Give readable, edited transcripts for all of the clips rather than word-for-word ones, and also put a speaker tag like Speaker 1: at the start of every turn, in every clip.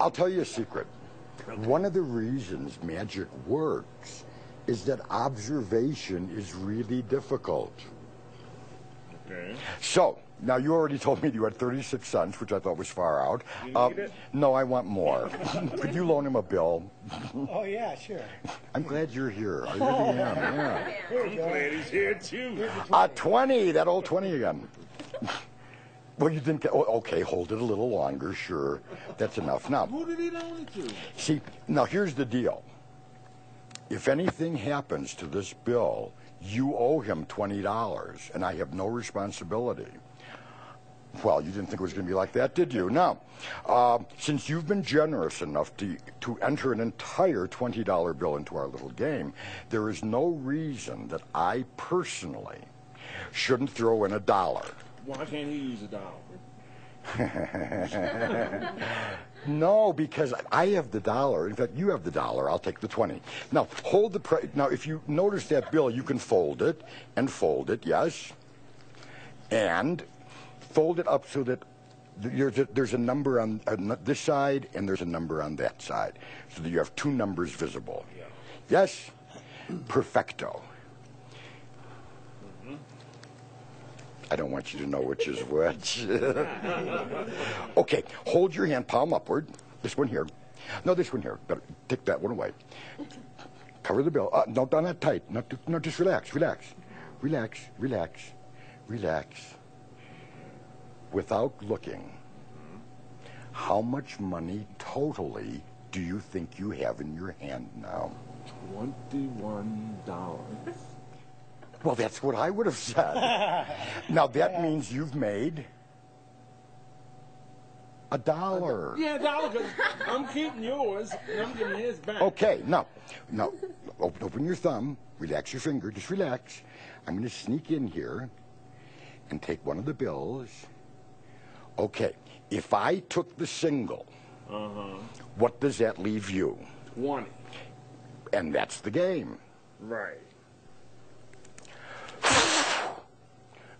Speaker 1: I'll tell you a secret. One of the reasons magic works is that observation is really difficult.
Speaker 2: Okay.
Speaker 1: So, now you already told me you had 36 cents, which I thought was far out.
Speaker 2: You need it?
Speaker 1: No, I want more. Could you loan him a bill?
Speaker 3: Oh, yeah, sure.
Speaker 1: I'm glad you're here. I really am, yeah.
Speaker 2: I'm glad he's here too.
Speaker 1: 20, that old 20 again. Well, you didn't get, oh, okay, hold it a little longer, sure. That's enough. Now,
Speaker 2: Who did he loan it to?
Speaker 1: see, now here's the deal. If anything happens to this bill, you owe him $20, and I have no responsibility. Well, you didn't think it was going to be like that, did you? Now, since you've been generous enough to enter an entire $20 bill into our little game, there is no reason that I personally shouldn't throw in $1.
Speaker 2: Why can't he use $1?
Speaker 1: No, because I have the $1. In fact, you have the $1. I'll take the 20. Now, hold the now, if you notice that bill, you can fold it, yes, and fold it up so that there's a number on this side and there's a number on that side, so that you have two numbers visible.
Speaker 2: Yeah.
Speaker 1: Yes? Perfecto. I don't want you to know which is which. Okay, hold your hand, palm upward. This one here. No, this one here. Better take that one away. Cover the bill. No, not tight. No, just relax, relax. Relax, relax, relax. Without looking, how much money totally do you think you have in your hand now?
Speaker 2: $21.
Speaker 1: Well, that's what I would have said. Now, that means you've made $1.
Speaker 2: Yeah, $1, because I'm keeping yours, and I'm giving his back.
Speaker 1: Okay, now, open your thumb, relax your finger, just relax. I'm going to sneak in here and take one of the bills. Okay, if I took the single, what does that leave you?
Speaker 2: 20.
Speaker 1: And that's the game.
Speaker 2: Right.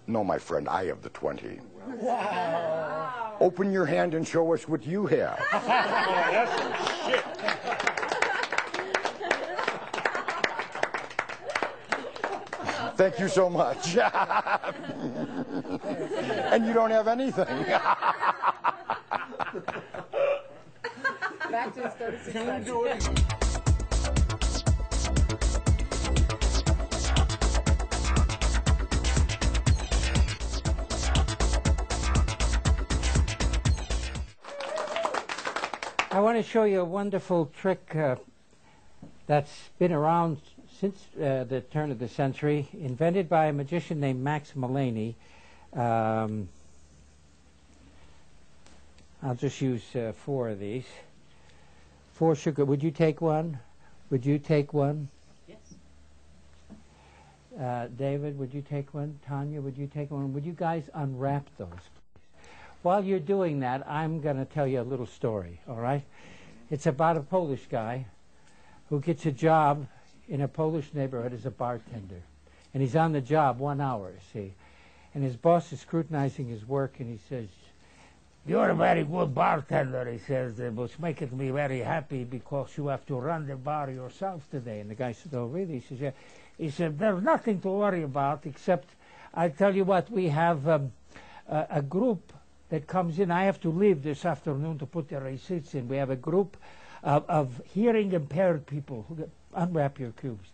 Speaker 1: No, my friend, I have the 20. Wow. Open your hand and show us what you have.
Speaker 2: Oh, that's some shit.
Speaker 1: Thank you so much. And you don't have anything.
Speaker 4: Back to his 36
Speaker 2: Can we
Speaker 4: cents.
Speaker 2: do it?
Speaker 3: I want to show you a wonderful trick that's been around since the turn of the century, invented by a magician named Max Mullaney. I'll just use 4 of these. 4 sugar. Would you take one? Would you take one?
Speaker 4: Yes.
Speaker 3: David, would you take one? Tanya, would you take one? Would you guys unwrap those? While you're doing that, I'm going to tell you a little story, all right? It's about a Polish guy who gets a job in a Polish neighborhood as a bartender. And he's on the job 1 hour, see? And his boss is scrutinizing his work, and he says, "You're a very good bartender," he says, "which makes me very happy because you have to run the bar yourself today." And the guy said, "Oh, really?" He says, "Yeah." He said, "There's nothing to worry about except, I tell you what, we have a group that comes in. I have to leave this afternoon to put the receipts in. We have a group of hearing impaired people who unwrap your cubes.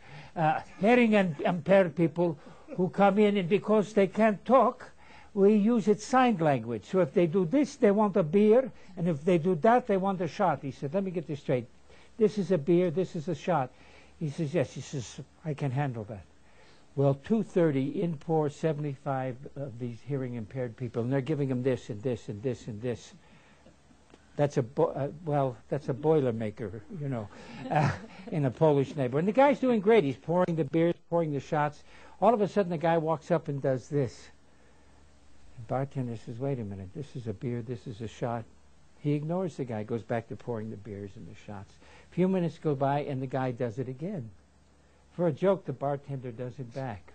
Speaker 3: Hearing impaired people who come in, and because they can't talk, we use it sign language. So if they do this, they want a beer, and if they do that, they want a shot." He said, "Let me get this straight. This is a beer, this is a shot." He says, "Yes." He says, "I can handle that." Well, 2:30, in pour 75 of these hearing impaired people, and they're giving them this and this and this and this. That's a that's a Boilermaker, you know, in a Polish neighborhood. And the guy's doing great. He's pouring the beers, pouring the shots. All of a sudden, the guy walks up and does this. The bartender says, "Wait a minute. This is a beer. This is a shot." He ignores the guy, goes back to pouring the beers and the shots. A few minutes go by, and the guy does it again. For a joke, the bartender does it back.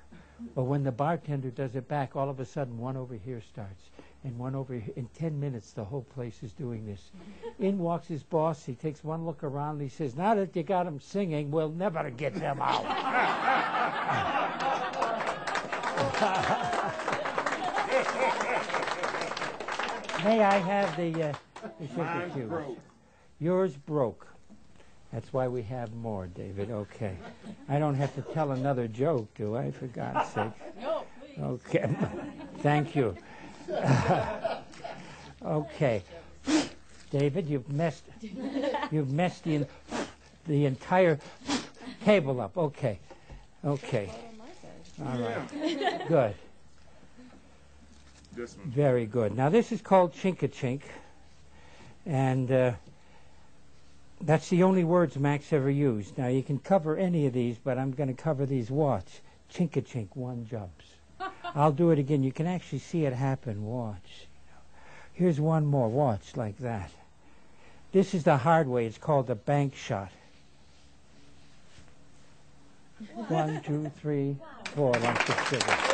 Speaker 3: But when the bartender does it back, all of a sudden, one over here starts. and one over here. In 10 minutes, the whole place is doing this. In walks his boss. He takes one look around. And he says, now that you got them singing, we'll never get them out. May I have the sugar cubes? Yours broke. That's why we have more, David. Okay. I don't have to tell another joke, do I, for God's sake?
Speaker 4: No, please.
Speaker 3: Okay. Thank you. Okay. David, you've messed the entire table up. Okay. Okay. All right. Good.
Speaker 2: This one.
Speaker 3: Very good. Now this is called Chink-a-Chink, and that's the only words Max ever used. Now you can cover any of these, but I'm going to cover these. Watch. Chink-a-chink, one jumps. I'll do it again. You can actually see it happen. Watch. Here's one more. Watch like that. This is the hard way. It's called the bank shot. 1, 2, 3, 4. 1, 2, 3.